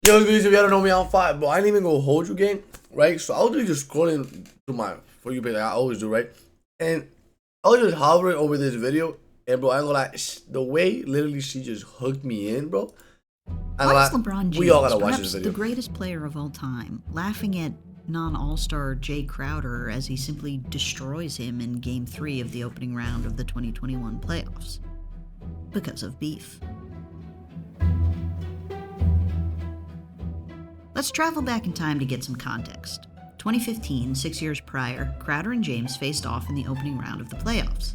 Yo, guys, if you don't know me, I'm 5, but I didn't even go hold you game, right? So I was really just scrolling through my For You page like I always do, right? And I was just hovering over this video, and bro, I ain't gonna lie, the way literally she just hooked me in, bro. Why is LeBron James, we all gotta watch perhaps this video. the greatest player of all time, laughing at non-All-Star Jay Crowder as he simply destroys him in Game 3 of the opening round of the 2021 playoffs? Because of beef. Let's travel back in time to get some context. 2015, 6 years prior, Crowder and James faced off in the opening round of the playoffs.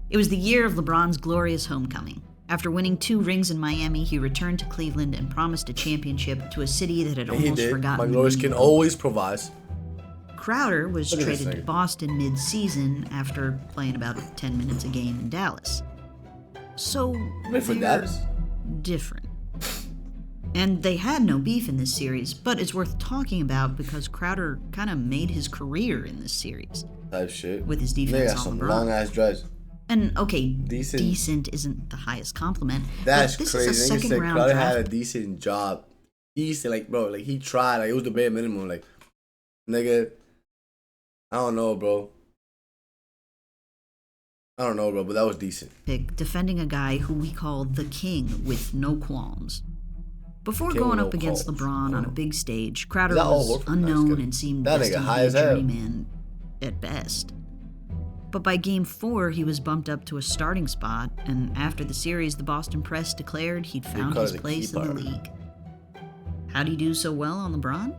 It was the year of LeBron's glorious homecoming. After winning 2 rings in Miami, he returned to Cleveland and promised a championship to a city that had almost forgotten. My glorious can always provide. Crowder was traded to Boston mid-season after playing about 10 minutes a game in Dallas. So we're different. And they had no beef in this series, but it's worth talking about because Crowder kind of made his career in this series. Type shit. With his defense on some LeBron. long ass dreads. And okay, decent isn't the highest compliment. That's this crazy. Is a second round Crowder draft. had a decent job. Decent, like bro, like he tried, like it was the bare minimum, like nigga. I don't know, bro. But that was decent. Defending a guy who we call the king with no qualms. Before going up against LeBron on a big stage, Crowder was unknown and seemed destined to be a journeyman at best. But by Game 4, he was bumped up to a starting spot, and after the series, the Boston Press declared he'd found his place in the league. How'd he do so well on LeBron?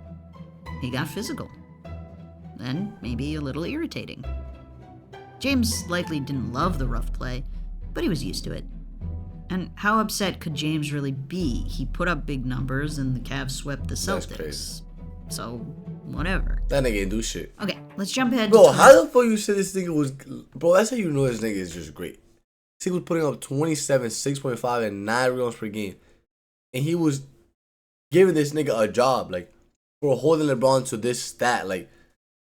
He got physical. And maybe a little irritating. James likely didn't love the rough play, but he was used to it. And how upset could James really be? He put up big numbers and the Cavs swept the Celtics. So, whatever. That nigga didn't do shit. Okay, let's jump ahead. Bro, how the fuck you said this nigga was... Bro, that's how you know this nigga is just great. This nigga was putting up 27, 6.5, and 9 rebounds per game. And he was giving this nigga a job, like, for holding LeBron to this stat. Like,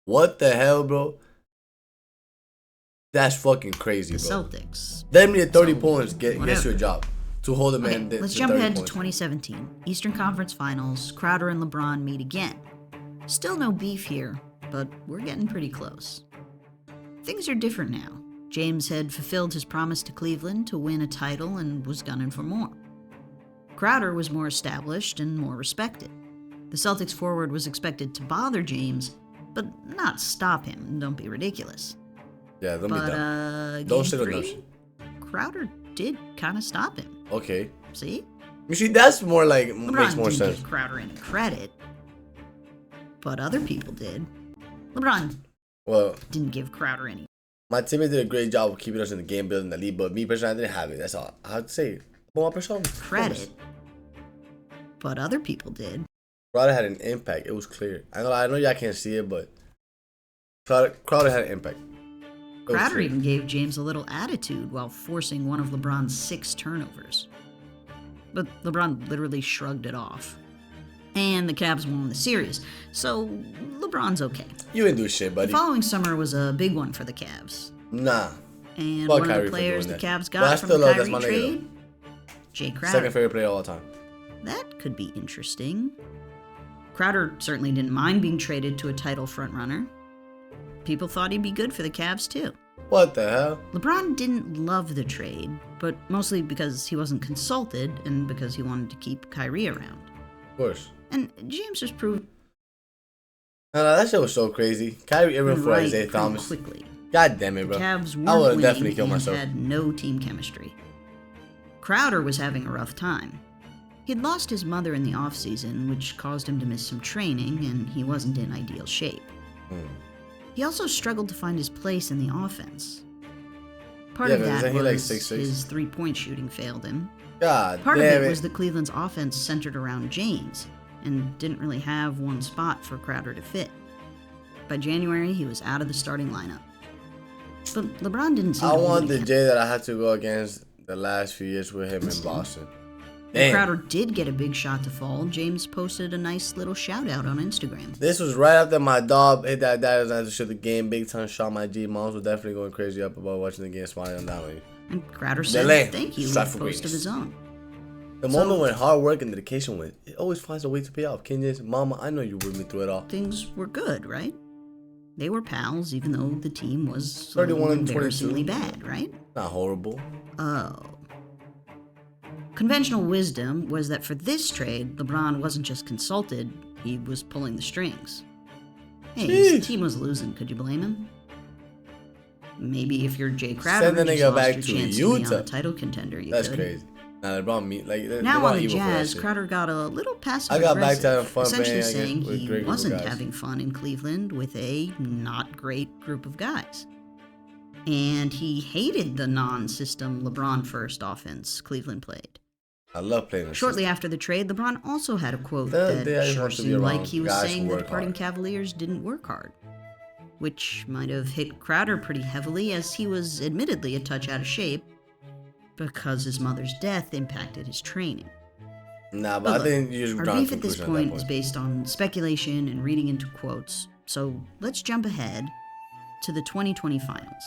what the hell, bro? That's fucking crazy, bro. The Celtics. Them near 30 points gets you a job. To hold a man. Okay, let's jump ahead to 2017. Eastern Conference Finals. Crowder and LeBron meet again. Still no beef here, but we're getting pretty close. Things are different now. James had fulfilled his promise to Cleveland to win a title and was gunning for more. Crowder was more established and more respected. The Celtics forward was expected to bother James, but not stop him. Don't be ridiculous. Yeah, don't be dumb. Don't say no shit. Crowder did kind of stop him. Okay. See? You see, that's more like LeBron makes more didn't sense. give Crowder any credit, but other people did. LeBron didn't give Crowder any. My teammate did a great job of keeping us in the game, building the lead, but me personally, I didn't have it. That's all I have to say. But my personal credit, but other people did. Crowder had an impact. It was clear. I know y'all can't see it, but Crowder had an impact. Crowder even gave James a little attitude while forcing one of LeBron's 6 turnovers. But LeBron literally shrugged it off. And the Cavs won the series, so LeBron's okay. You didn't do shit, buddy. The following summer was a big one for the Cavs. Nah. And one of the players the Cavs got from the Kyrie trade, Jay Crowder. Second favorite player of all time. That could be interesting. Crowder certainly didn't mind being traded to a title frontrunner. People thought he'd be good for the Cavs, too. What the hell? LeBron didn't love the trade, but mostly because he wasn't consulted and because he wanted to keep Kyrie around. Of course. And James just proved... No, that shit was so crazy. Kyrie Irving for Isaiah Thomas. Quickly. God damn it, bro. The Cavs I would have winning definitely killed myself. Had no team chemistry. Crowder was having a rough time. He'd lost his mother in the offseason, which caused him to miss some training, and he wasn't in ideal shape. He also struggled to find his place in the offense. Part of that was his three-point shooting failed him. Part of it was that Cleveland's offense centered around James and didn't really have one spot for Crowder to fit. By January, he was out of the starting lineup. But LeBron didn't seem to want the Jay that I had to go against the last few years with him in Boston. When Crowder did get a big shot to fall, James posted a nice little shout-out on Instagram. This was right after my dog hit that to shit the game. Big time shot my G. Moms were definitely going crazy up about watching the game, smiling on that way. And Crowder said thank you with a post of his own. The moment when hard work and dedication wins, it always finds a way to pay off. Kenya's mama, I know you were with me through it all. Things were good, right? They were pals, even though the team was 31 and embarrassingly bad, right? Not horrible. Oh. Conventional wisdom was that for this trade, LeBron wasn't just consulted, he was pulling the strings. Hey, his team was losing, could you blame him? Maybe if you're Jay Crowder, send the nigga back to Utah. To be on a title contender, you That's could. crazy. Now LeBron now on the Jazz, Crowder got a little passive aggressive, back to having fun, essentially saying he wasn't having fun in Cleveland with a not great group of guys. And he hated the non-system LeBron first offense Cleveland played. I love playing this Shortly system. after the trade, LeBron also had a quote that sure seemed like he was saying the departing Cavaliers didn't work hard, which might have hit Crowder pretty heavily as he was admittedly a touch out of shape because his mother's death impacted his training. Nah, but I think you just our beef at this point is based on speculation and reading into quotes, so let's jump ahead to the 2020 finals.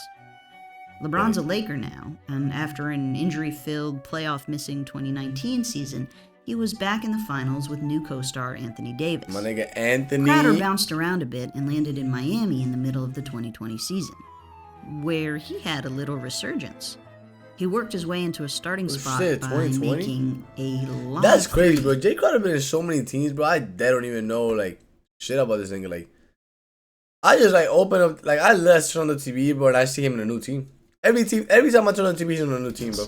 LeBron's a Laker now, and after an injury-filled, playoff-missing 2019 season, he was back in the finals with new co-star Anthony Davis. My nigga Anthony. Crowder bounced around a bit and landed in Miami in the middle of the 2020 season, where he had a little resurgence. He worked his way into a starting spot by making a lot. That's crazy, bro. Jay Crowder been in so many teams, bro. I don't even know shit about this nigga. I just open up I let turn on the TV, bro, and I see him in a new team. Every time I turn on the TV, he's on a new team, bro.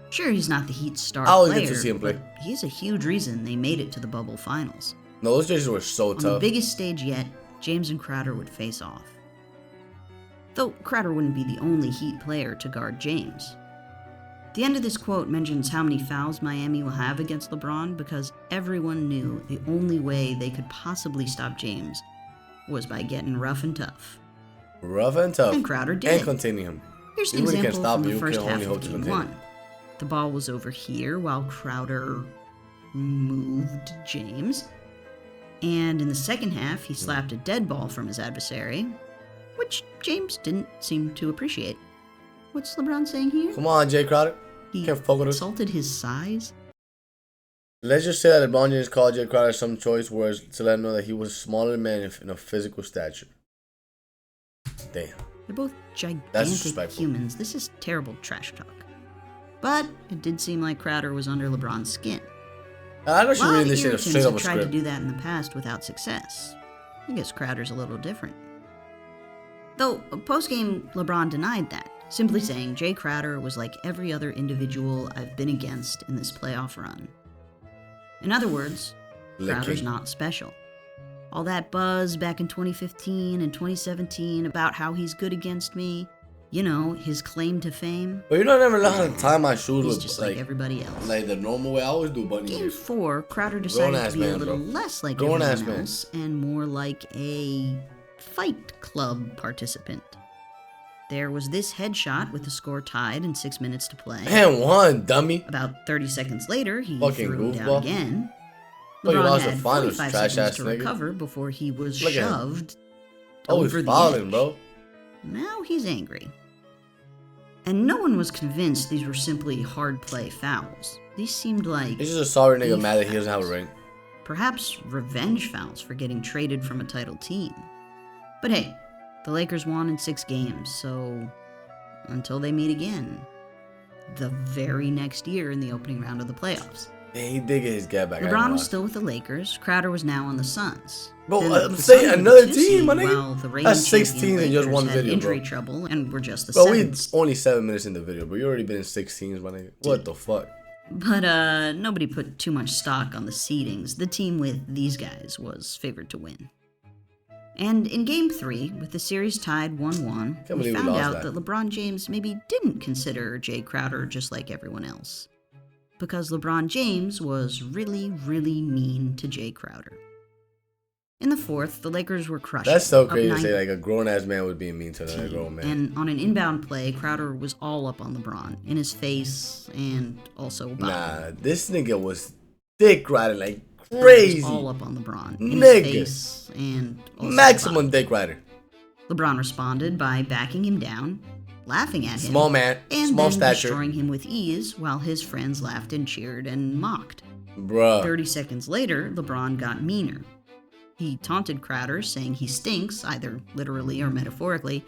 Sure, he's not the Heat's star I always player, get to see him play. But he's a huge reason they made it to the bubble finals. No, those jerseys were so tough. On the biggest stage yet, James and Crowder would face off. Though Crowder wouldn't be the only Heat player to guard James. The end of this quote mentions how many fouls Miami will have against LeBron because everyone knew the only way they could possibly stop James was by getting rough and tough. Rough and tough. And Crowder did. And containing him. Here's an example from the first half of Game 1. The ball was over here while Crowder moved James. And in the second half, he slapped a dead ball from his adversary, which James didn't seem to appreciate. What's LeBron saying here? Come on, Jay Crowder. He can't fuck with us. Insulted his size? Let's just say that LeBron James called Jay Crowder some choice words to let him know that he was a smaller man in a physical stature. Damn. They're both gigantic humans. This is terrible trash talk. But it did seem like Crowder was under LeBron's skin. I know she's reading this shit straight up a tried script. to do that in the past without success. I guess Crowder's a little different. Though, post-game, LeBron denied that, simply saying Jay Crowder was like every other individual I've been against in this playoff run. In other words, Crowder's not special. All that buzz back in 2015 and 2017 about how he's good against me, you know, his claim to fame. But you don't ever know how to tie my shoes He's with just like everybody else. Like the normal way I always do, bunny. Game 4, Crowder decided to be a little less like everyone else and more like a Fight Club participant. There was this headshot with the score tied and 6 minutes to play. And one, dummy. About 30 seconds later, he fucking threw goofball. Down again. LeBron had 45 seconds to recover before he was shoved over the edge. Bro. Now he's angry. And no one was convinced these were simply hard play fouls. These seemed like... He's just a sorry nigga mad that he doesn't have a ring. Perhaps revenge fouls for getting traded from a title team. But hey, the Lakers won in 6 games, so until they meet again, the very next year in the opening round of the playoffs. Yeah, he did get his get back. LeBron was still with the Lakers. Crowder was now on the Suns. Bro, say another team, my nigga. That's 16 in just one video, injury trouble, and we're just the seventh. We only 7 minutes in the video, but you already been in 16s, my nigga. What the fuck? But nobody put too much stock on the seedings. The team with these guys was favored to win. And in Game 3, with the series tied 1-1, we found out that LeBron James maybe didn't consider Jay Crowder just like everyone else. Because LeBron James was really, really mean to Jay Crowder. In the fourth, the Lakers were crushed. That's so crazy to say, like, a grown-ass man was being mean to another grown man. And on an inbound play, Crowder was all up on LeBron, in his face, and also about him. This nigga was dick riding like crazy. All up on LeBron, in his face, and also maximum dick rider. LeBron responded by backing him down, laughing at him. Small man, and small then stature. destroying him with ease while his friends laughed and cheered and mocked. Bruh. 30 seconds later, LeBron got meaner. He taunted Crowder, saying he stinks, either literally or metaphorically,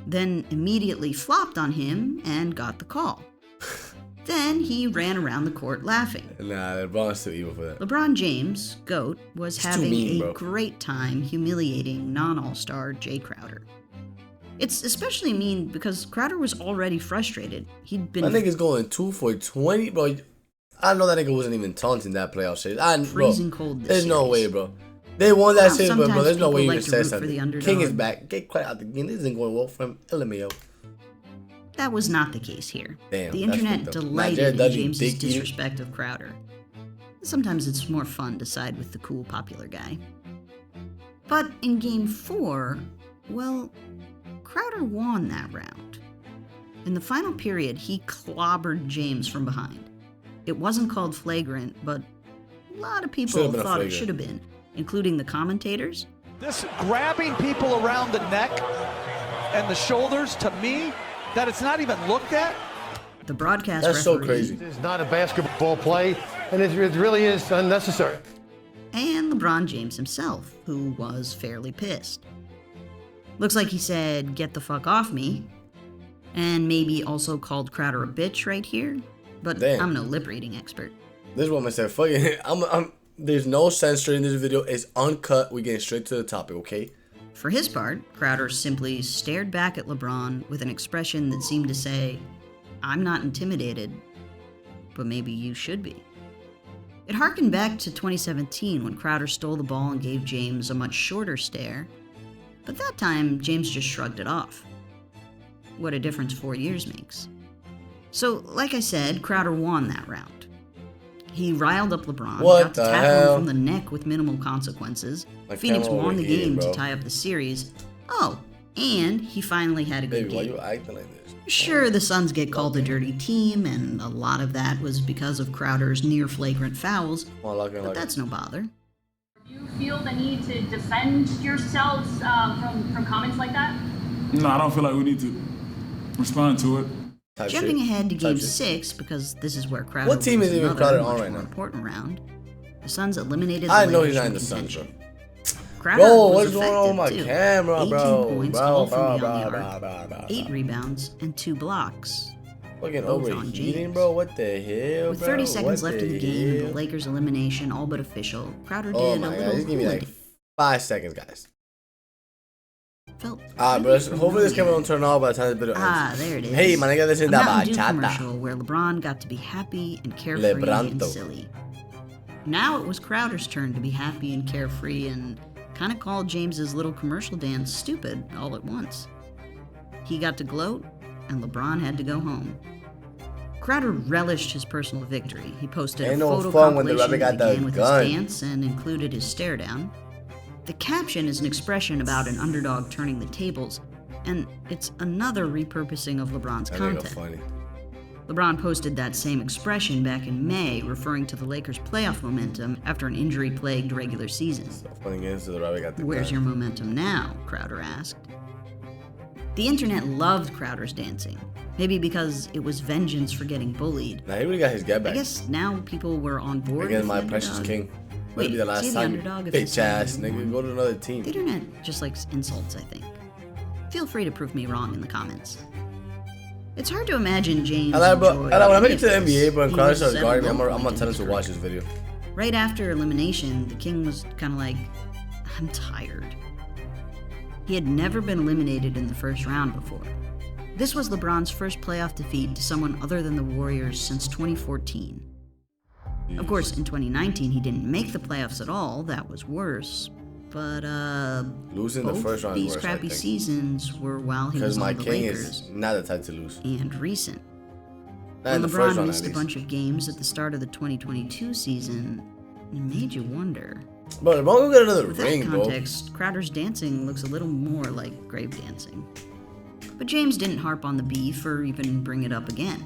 then immediately flopped on him and got the call. Then he ran around the court laughing. Nah, LeBron's too evil for that. LeBron James, GOAT, was having mean, a great time humiliating non-All-Star Jay Crowder. It's especially mean because Crowder was already frustrated. He'd been... That nigga's going 2 for 20, bro. I know that nigga wasn't even taunting that playoff series. Freezing cold this There's no series. way, bro. They won that series, but bro, there's no way you like can say for something. King is back. Get quiet out the game. This isn't going well for him. LMAO. That was not the case here. Damn, the internet delighted in James's disrespect of Crowder. Sometimes it's more fun to side with the cool popular guy. But in Game 4, well, Crowder won that round. In the final period, he clobbered James from behind. It wasn't called flagrant, but a lot of people thought it should have been, including the commentators. This grabbing people around the neck and the shoulders, to me, that it's not even looked at. The broadcast That's referee, so crazy. It's not a basketball play, and it really is unnecessary. And LeBron James himself, who was fairly pissed. Looks like he said, "Get the fuck off me," and maybe also called Crowder a bitch right here. But Damn. I'm no lip reading expert. This is what I'm gonna say. Fuck it. There's no censor in this video. It's uncut. We're getting straight to the topic, okay? For his part, Crowder simply stared back at LeBron with an expression that seemed to say, "I'm not intimidated, but maybe you should be." It harkened back to 2017 when Crowder stole the ball and gave James a much shorter stare, but that time James just shrugged it off. What a difference 4 years makes. So, like I said, Crowder won that round. He riled up LeBron, got to tackle him from the neck with minimal consequences. Phoenix won the game to tie up the series. Oh, and he finally had a good game. Why you acting like this? Sure, the Suns get called a dirty team, and a lot of that was because of Crowder's near-flagrant fouls, but that's no bother. Do you feel the need to defend yourselves from comments like that? No, I don't feel like we need to respond to it. Jumping ahead to Game 6, because this is where Crowder what team is even Crowder on right now? Important round. The Suns eliminated. I know he's not in the Suns, bro. Crowder bro, was what's going on with my too. camera, 18 bro? points, all from beyond the arc, 8 rebounds, and 2 blocks. Fucking overheating, bro. What the hell, With 30 seconds left in the game, the Lakers' elimination all but official. Crowder did a little. Just give me like 5 seconds, guys. Felt bro. Hopefully this camera don't turn off by the time this video ends. There it is. Hey, my nigga, this is the bachata commercial where LeBron got to be happy and carefree and silly. Now it was Crowder's turn to be happy and carefree and kind of called James's little commercial dance stupid all at once. He got to gloat, and LeBron had to go home. Crowder relished his personal victory. He posted a photo compilation that began with his dance and included his stare down. The caption is an expression about an underdog turning the tables, and it's another repurposing of LeBron's content. LeBron posted that same expression back in May, referring to the Lakers' playoff momentum after an injury-plagued regular season. Where's your momentum now? Crowder asked. The internet loved Crowder's dancing, maybe because it was vengeance for getting bullied. Nah, he really got his get back. I guess now people were on board against with my precious king. Wait, be the last time bitch ass nigga, go to another team. The internet just likes insults, I think. Feel free to prove me wrong in the comments. It's hard to imagine James. When I make it to the NBA, bro, and Crowder starts guarding me, I'm gonna tell him to watch this video. Right after elimination, the King was kind of like, "I'm tired." He had never been eliminated in the first round before. This was LeBron's first playoff defeat to someone other than the Warriors since 2014. Of course, in 2019, he didn't make the playoffs at all. That was worse. But, losing the first round these crappy seasons were while he was on the Lakers. Because my king is not the type to lose. And recent. When LeBron missed a bunch of games at the start of the 2022 season, it made you wonder. Bro, LeBron will get another ring, bro. With that context, Crowder's dancing looks a little more like grave dancing. But James didn't harp on the beef or even bring it up again.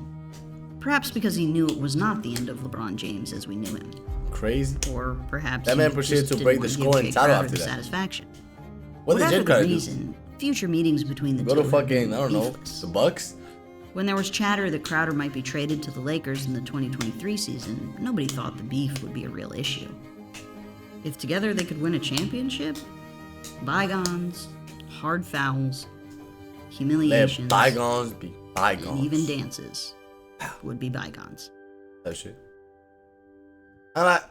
Perhaps because he knew it was not the end of LeBron James as we knew him. Crazy. Or perhaps that man proceeded to break the scoring title after that. Satisfaction. What did Jay Crowder do? Future meetings between the two. Go to fucking, I don't know, the Bucks? When there was chatter that Crowder might be traded to the Lakers in the 2023 season, nobody thought the beef would be a real issue. If together they could win a championship, bygones, hard fouls, humiliations, let bygones be bygones, and even dances would be bygones. That shit. And like,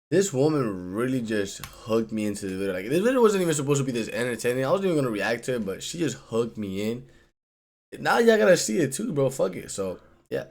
this woman really just hooked me into the video. Like, this video wasn't even supposed to be this entertaining. I wasn't even gonna react to it, but she just hooked me in. Now y'all gotta see it too, bro. Fuck it. So yeah.